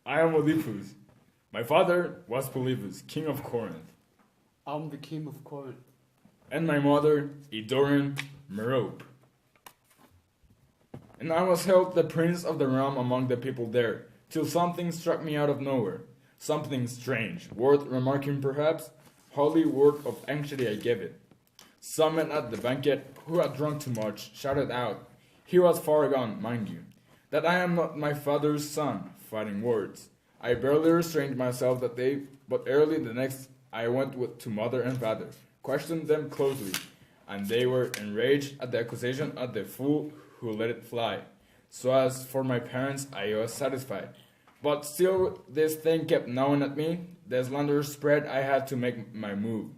I am Olympus. My father was Polybus, king of Corinth, I'm the king of Corinth. and my mother, Edoran Merope. And I was held the prince of the realm among the people there, till something struck me out of nowhere. Something strange, worth remarking perhaps. Holy word of anxiety I gave it. Some men at the banquet, who had drunk too much, shouted out, he was far gone, mind you, that I am not my father's son, fighting words. I barely restrained myself that day, but early the next I went to mother and father, questioned them closely, and they were enraged at the accusation of the fool who let it fly. So as for my parents, I was satisfied. But still, this thing kept gnawing at me. The slander spread. I had to make my move.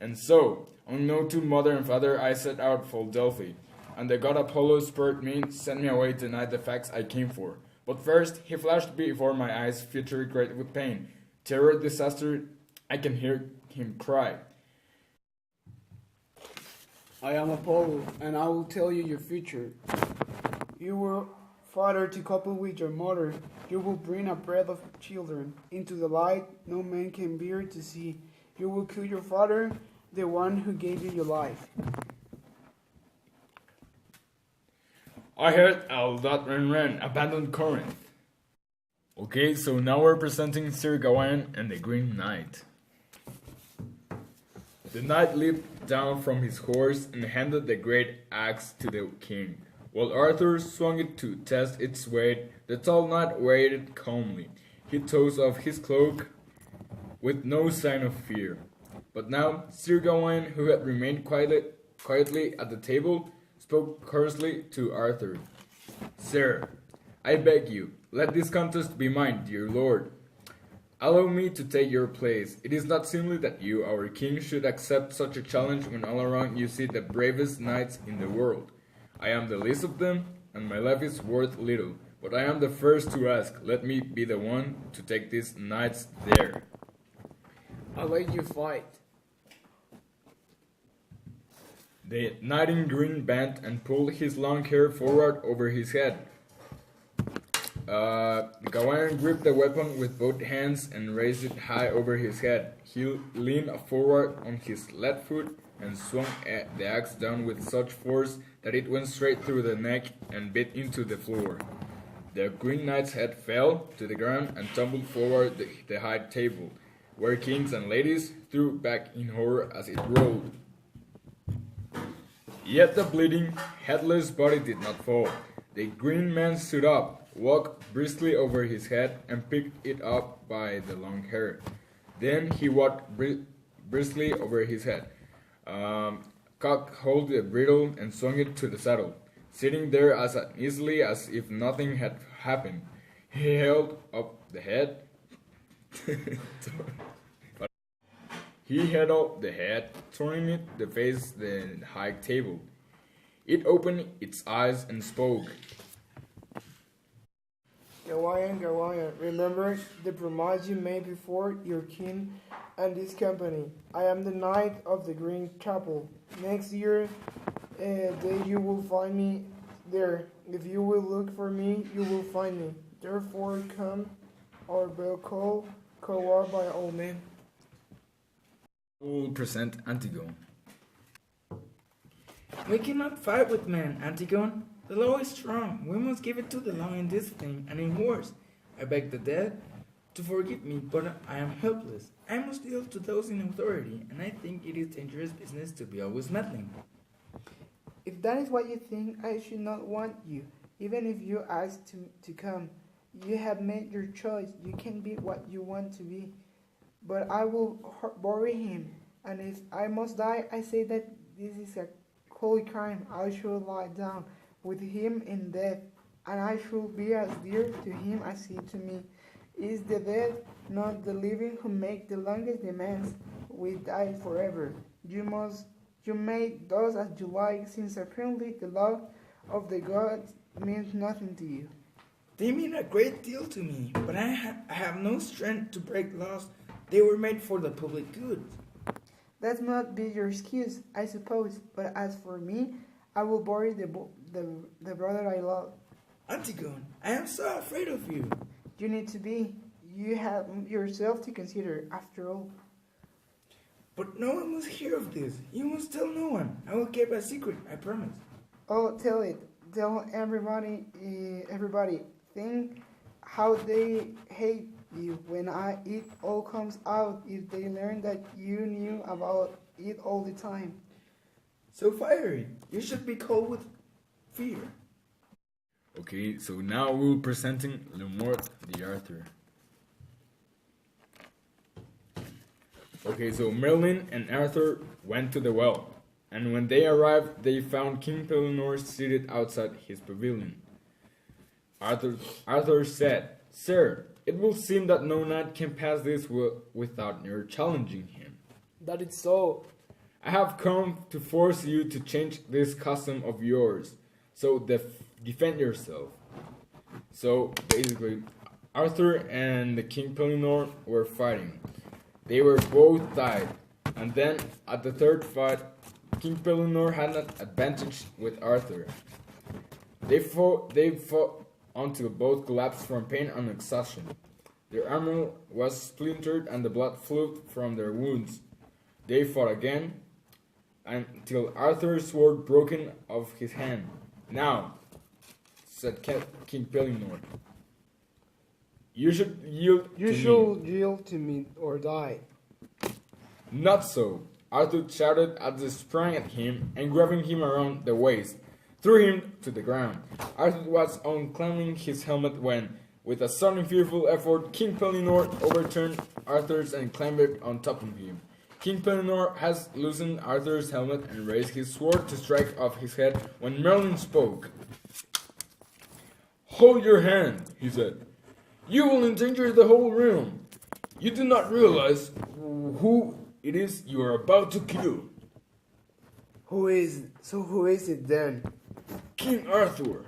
And so, unknown to mother and father, I set out for Delphi. And the god Apollo spurred me, sent me away to deny the facts I came for. But first, he flashed before my eyes, future great with pain. Terror, disaster, I can hear him cry. I am Apollo, and I will tell you your future. You will father to couple with your mother. You will bring a breath of children into the light no man can bear to see. You will kill your father, the one who gave you your life. I heard Aldot Ren abandoned Corinth. Okay, so now we're presenting Sir Gawain and the Green Knight. The knight leaped down from his horse and handed the great axe to the king. While Arthur swung it to test its weight, the tall knight waited calmly. He tossed off his cloak with no sign of fear. But now Sir Gawain, who had remained quietly at the table, spoke coarsely to Arthur. Sir, I beg you, let this contest be mine, dear lord. Allow me to take your place. It is not seemly that you, our king, should accept such a challenge when all around you see the bravest knights in the world. I am the least of them, and my life is worth little, but I am the first to ask. Let me be the one to take these knights there. I'll let you fight. The knight in green bent and pulled his long hair forward over his head. Gawain gripped the weapon with both hands and raised it high over his head. He leaned forward on his left foot and swung the axe down with such force that it went straight through the neck and bit into the floor. The Green Knight's head fell to the ground and tumbled forward the high table, where kings and ladies threw back in horror as it rolled. Yet the bleeding, headless body did not fall. The green man stood up, walked briskly over his head, and picked it up by the long hair. Then he walked briskly over his head, cocked hold the bridle, and swung it to the saddle, sitting there as easily as if nothing had happened. He held up the head. He held up the head, turning it to face the high table. It opened its eyes and spoke. Gawain, remember the promise you made before your king and this company. I am the knight of the Green Chapel. Next year, you will find me there. If you will look for me, you will find me. Therefore, come, or be called by all men. I will present Antigone. We cannot fight with men, Antigone. The law is strong. We must give it to the law in this thing and in wars. I beg the dead to forgive me, but I am helpless. I must deal to those in authority, and I think it is dangerous business to be always meddling. If that is what you think, I should not want you. Even if you ask to come, you have made your choice. You can be what you want to be. But I will bury him, and if I must die, I say that this is a holy crime. I should lie down with him in death, and I should be as dear to him as he to me. It is the dead, not the living, who make the longest demands. We die forever. You may thus as you like, since apparently the law of the gods means nothing to you. They mean a great deal to me, but I have no strength to break laws. They were made for the public good. That must be your excuse, I suppose. But as for me, I will bury the brother I love. Antigone, I am so afraid of you. You need to be. You have yourself to consider, after all. But no one must hear of this. You must tell no one. I will keep a secret, I promise. Oh, tell it. Tell everybody. Think how they hate you when it all comes out. If they learn that you knew about it all the time. So fiery. You should be called with fear. Okay, so now we're presenting Le Mort d'Arthur. Okay, so Merlin and Arthur went to the well, and when they arrived, they found King Pellinore seated outside his pavilion. Arthur said, "Sir, it will seem that no knight can pass this well without your challenging him. That is so. I have come to force you to change this custom of yours, so defend yourself." So basically, Arthur and the King Pellinore were fighting. They were both died, and then at the third fight, King Pellinore had an advantage with Arthur. They fought until both collapsed from pain and exhaustion. Their armor was splintered and the blood flew from their wounds. They fought again until Arthur's sword broken off his hand. "Now," said King Pellinore, "you should yield You to should me." yield to me or die. "Not so," Arthur shouted as they sprang at him and grabbing him around the waist, threw him to the ground. Arthur was unclamming his helmet when, with a sudden fearful effort, King Pellinore overturned Arthur's and clambered on top of him. King Pellinore has loosened Arthur's helmet and raised his sword to strike off his head when Merlin spoke. "Hold your hand," he said. "You will endanger the whole realm. You do not realize who it is you are about to kill." Who is it then? "King Arthur."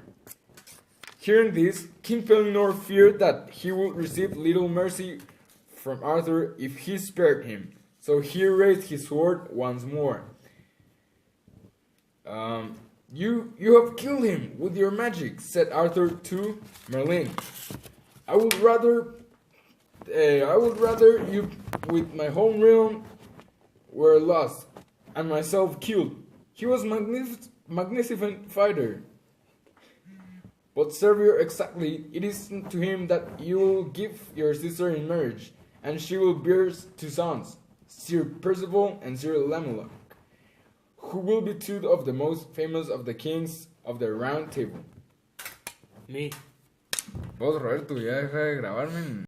Hearing this, King Pellinore feared that he would receive little mercy from Arthur if he spared him, so he raised his sword once more. You have killed him with your magic," said Arthur to Merlin. I would rather you with my whole realm were lost and myself killed. He was magnificent fighter. But Servier, exactly, it is to him that you will give your sister in marriage, and she will bear 2 sons, Sir Percival and Sir Lamoleon, who will be 2 of the most famous of the kings of the Round Table. Me. Vos, Roberto, ya deja de grabarme.